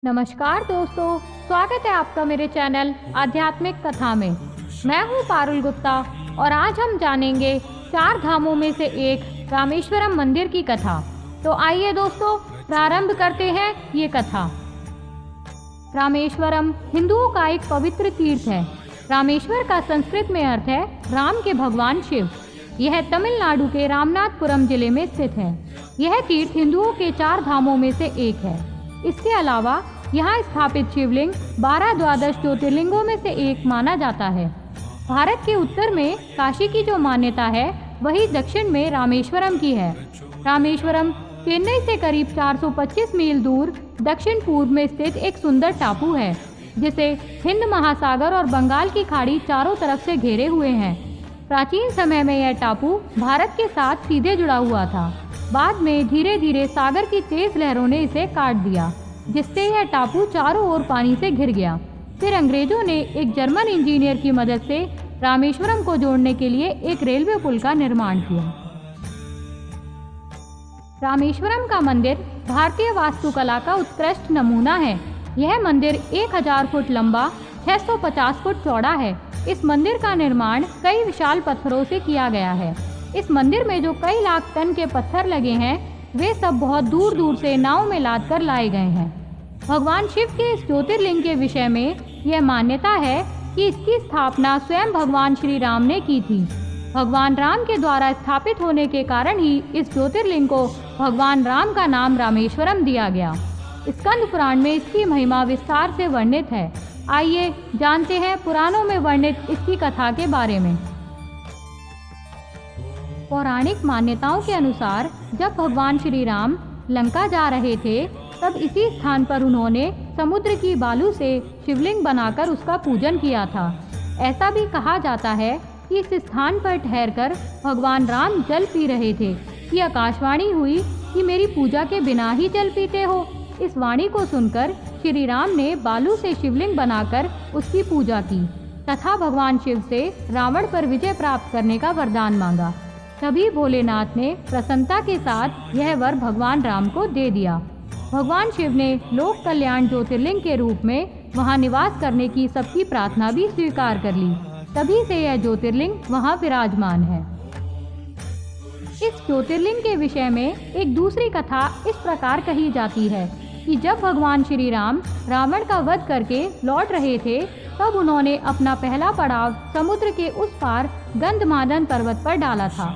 नमस्कार दोस्तों, स्वागत है आपका मेरे चैनल आध्यात्मिक कथा में। मैं हूँ पारुल गुप्ता और आज हम जानेंगे 4 धामों में से एक रामेश्वरम मंदिर की कथा। तो आइए दोस्तों, प्रारंभ करते हैं ये कथा। रामेश्वरम हिंदुओं का एक पवित्र तीर्थ है। रामेश्वर का संस्कृत में अर्थ है राम के भगवान शिव। यह तमिलनाडु के रामनाथपुरम जिले में स्थित है। यह तीर्थ हिंदुओं के 4 धामों में से एक है। इसके अलावा यहाँ स्थापित शिवलिंग 12 द्वादश ज्योतिर्लिंगों में से एक माना जाता है। भारत के उत्तर में काशी की जो मान्यता है, वही दक्षिण में रामेश्वरम की है। रामेश्वरम चेन्नई से करीब 425 मील दूर दक्षिण पूर्व में स्थित एक सुंदर टापू है, जिसे हिंद महासागर और बंगाल की खाड़ी चारों तरफ से घेरे हुए हैं। प्राचीन समय में यह टापू भारत के साथ सीधे जुड़ा हुआ था। बाद में धीरे धीरे सागर की तेज लहरों ने इसे काट दिया, जिससे यह टापू चारों ओर पानी से घिर गया। फिर अंग्रेजों ने एक जर्मन इंजीनियर की मदद से रामेश्वरम को जोड़ने के लिए एक रेलवे पुल का निर्माण किया। रामेश्वरम का मंदिर भारतीय वास्तुकला का उत्कृष्ट नमूना है। यह मंदिर 1000 फुट लंबा, 650 फुट चौड़ा है। इस मंदिर का निर्माण कई विशाल पत्थरों से किया गया है। इस मंदिर में जो कई लाख टन के पत्थर लगे हैं, वे सब बहुत दूर दूर से नाव में लाद कर लाए गए हैं। भगवान शिव के इस ज्योतिर्लिंग के विषय में यह मान्यता है कि इसकी स्थापना स्वयं भगवान श्री राम ने की थी। भगवान राम के द्वारा स्थापित होने के कारण ही इस ज्योतिर्लिंग को भगवान राम का नाम रामेश्वरम दिया गया। स्कंद पुराण में इसकी महिमा विस्तार से वर्णित है। आइए जानते हैं पुराणों में वर्णित इसकी कथा के बारे में। पौराणिक मान्यताओं के अनुसार जब भगवान श्री राम लंका जा रहे थे, तब इसी स्थान पर उन्होंने समुद्र की बालू से शिवलिंग बनाकर उसका पूजन किया था। ऐसा भी कहा जाता है कि इस स्थान पर ठहरकर भगवान राम जल पी रहे थे कि आकाशवाणी हुई कि मेरी पूजा के बिना ही जल पीते हो। इस वाणी को सुनकर श्री राम ने बालू से शिवलिंग बनाकर उसकी पूजा की तथा भगवान शिव से रावण पर विजय प्राप्त करने का वरदान मांगा। तभी भोलेनाथ ने प्रसन्नता के साथ यह वर भगवान राम को दे दिया। भगवान शिव ने लोक कल्याण ज्योतिर्लिंग के रूप में वहां निवास करने की सबकी प्रार्थना भी स्वीकार कर ली। तभी से यह ज्योतिर्लिंग वहां विराजमान है। इस ज्योतिर्लिंग के विषय में एक दूसरी कथा इस प्रकार कही जाती है कि जब भगवान श्री राम रावण का वध करके लौट रहे थे, तब उन्होंने अपना पहला पड़ाव समुद्र के उस पार गंधमादन पर्वत पर डाला था।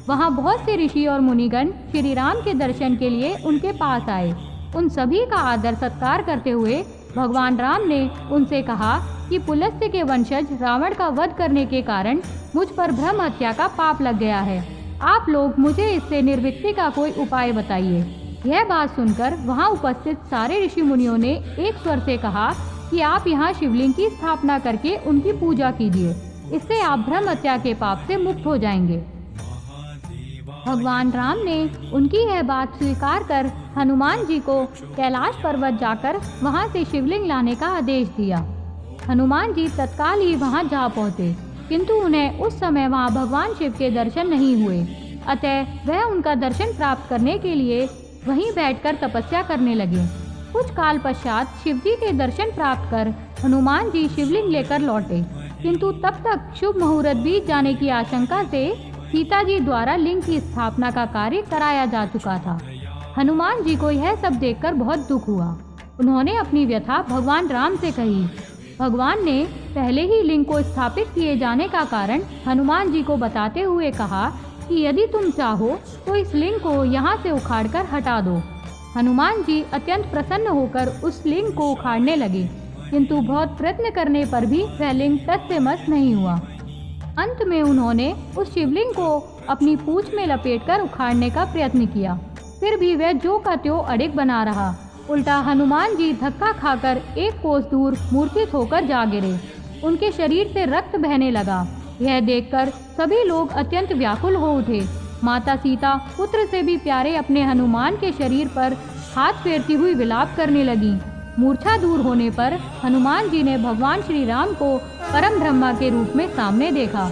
वहां बहुत से ऋषि और मुनिगण श्री राम के दर्शन के लिए उनके पास आए। उन सभी का आदर सत्कार करते हुए भगवान राम ने उनसे कहा कि पुलस्त्य के वंशज रावण का वध करने के कारण मुझ पर ब्रह्म हत्या का पाप लग गया है। आप लोग मुझे इससे निर्वृत्ति का कोई उपाय बताइए। यह बात सुनकर वहां उपस्थित सारे ऋषि मुनियों ने एक स्वर से कहा कि आप यहाँ शिवलिंग की स्थापना करके उनकी पूजा कीजिए। इससे आप ब्रह्म हत्या के पाप से मुक्त हो जाएंगे। भगवान राम ने उनकी यह बात स्वीकार कर हनुमान जी को कैलाश पर्वत जाकर वहां से शिवलिंग लाने का आदेश दिया। हनुमान जी तत्काल ही वहां जा पहुंचे, किंतु उन्हें उस समय वहां भगवान शिव के दर्शन नहीं हुए। अतः वह उनका दर्शन प्राप्त करने के लिए वहीं बैठकर तपस्या करने लगे। कुछ काल पश्चात शिव जी के दर्शन प्राप्त कर हनुमान जी शिवलिंग लेकर लौटे, किंतु तब तक शुभ मुहूर्त बीत जाने की आशंका से सीता जी द्वारा लिंग की स्थापना का कार्य कराया जा चुका था। हनुमान जी को यह सब देखकर बहुत दुख हुआ। उन्होंने अपनी व्यथा भगवान राम से कही। भगवान ने पहले ही लिंग को स्थापित किए जाने का कारण हनुमान जी को बताते हुए कहा कि यदि तुम चाहो तो इस लिंग को यहाँ से उखाड़कर हटा दो। हनुमान जी अत्यंत प्रसन्न होकर उस लिंग को उखाड़ने लगे, किंतु बहुत प्रयत्न करने पर भी वह लिंग तस से मस नहीं हुआ। अंत में उन्होंने उस शिवलिंग को अपनी पूंछ में लपेटकर उखाड़ने का प्रयत्न किया, फिर भी वह ज्यों का त्यों अडिग बना रहा। उल्टा हनुमान जी धक्का खाकर एक कोस दूर मूर्छित होकर जा गिरे। उनके शरीर से रक्त बहने लगा। यह देखकर सभी लोग अत्यंत व्याकुल हो उठे। माता सीता पुत्र से भी प्यारे अपने हनुमान के शरीर पर हाथ फेरती हुई विलाप करने लगी। मूर्छा दूर होने पर हनुमान जी ने भगवान श्री राम को परम ब्रह्मा के रूप में सामने देखा।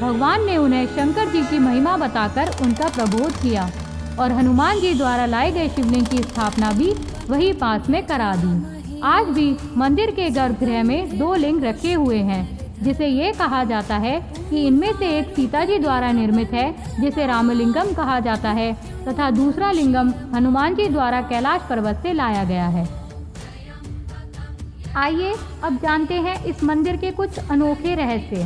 भगवान ने उन्हें शंकर जी की महिमा बताकर उनका प्रबोध किया और हनुमान जी द्वारा लाए गए शिवलिंग की स्थापना भी वही पास में करा दी। आज भी मंदिर के गर्भगृह में 2 लिंग रखे हुए हैं, जिसे ये कहा जाता है कि इनमें से एक सीता जी द्वारा निर्मित है, जिसे रामलिंगम कहा जाता है, तथा दूसरा लिंगम हनुमान जी द्वारा कैलाश पर्वत से लाया गया है। आइए अब जानते हैं इस मंदिर के कुछ अनोखे रहस्य।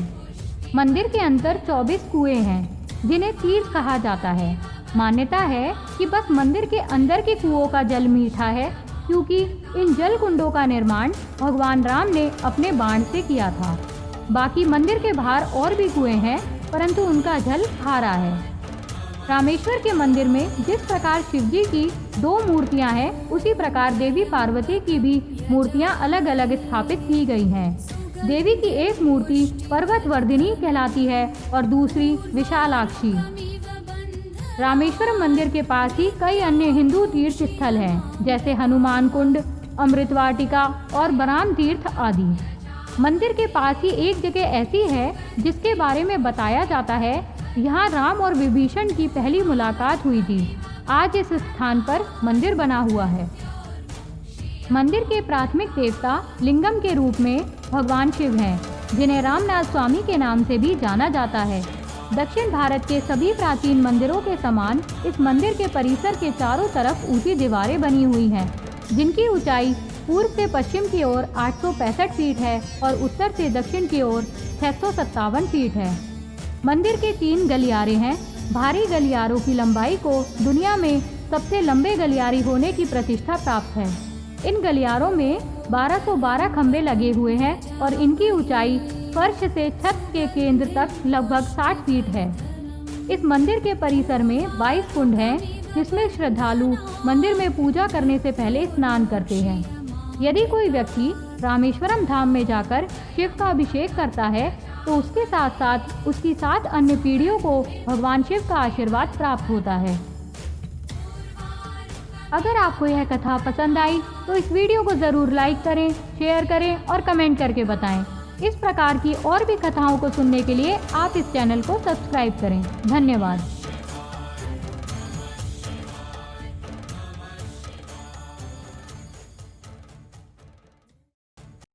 मंदिर के अंदर 24 कुएं हैं, जिन्हें तीर्थ कहा जाता है। मान्यता है कि बस मंदिर के अंदर के कुओं का जल मीठा है, क्योंकि इन जल कुंडों का निर्माण भगवान राम ने अपने बाण से किया था। बाकी मंदिर के बाहर और भी कुएं हैं, परंतु उनका जल खारा है। रामेश्वर के मंदिर में जिस प्रकार शिवजी की 2 मूर्तियां हैं, उसी प्रकार देवी पार्वती की भी मूर्तियां अलग अलग स्थापित की गई हैं। देवी की एक मूर्ति पर्वतवर्धिनी कहलाती है और दूसरी विशालाक्षी। रामेश्वरम मंदिर के पास ही कई अन्य हिंदू तीर्थ स्थल हैं, जैसे हनुमान कुंड, अमृत वाटिका और बराम तीर्थ आदि। मंदिर के पास ही एक जगह ऐसी है जिसके बारे में बताया जाता है यहाँ राम और विभीषण की पहली मुलाकात हुई थी। आज इस स्थान पर मंदिर बना हुआ है। मंदिर के प्राथमिक देवता लिंगम के रूप में भगवान शिव हैं, जिन्हें रामनाथ स्वामी के नाम से भी जाना जाता है। दक्षिण भारत के सभी प्राचीन मंदिरों के समान इस मंदिर के परिसर के चारों तरफ ऊंची दीवारें बनी हुई हैं, जिनकी ऊंचाई पूर्व से पश्चिम की ओर 865 फीट है और उत्तर से दक्षिण की ओर 657 फीट है। मंदिर के 3 गलियारे हैं। भारी गलियारों की लंबाई को दुनिया में सबसे लंबे गलियारे होने की प्रतिष्ठा प्राप्त है। इन गलियारों में 1212 खंभे लगे हुए हैं और इनकी ऊंचाई फर्श से छत के केंद्र तक लगभग 60 फीट है। इस मंदिर के परिसर में 22 कुंड हैं, जिसमें श्रद्धालु मंदिर में पूजा करने से पहले स्नान करते हैं। यदि कोई व्यक्ति रामेश्वरम धाम में जाकर शिव का अभिषेक करता है, तो उसके साथ साथ उसकी 7 अन्य पीढ़ियों को भगवान शिव का आशीर्वाद प्राप्त होता है। अगर आपको यह कथा पसंद आई तो इस वीडियो को ज़रूर लाइक करें, शेयर करें और कमेंट करके बताएं। इस प्रकार की और भी कथाओं को सुनने के लिए आप इस चैनल को सब्सक्राइब करें। धन्यवाद।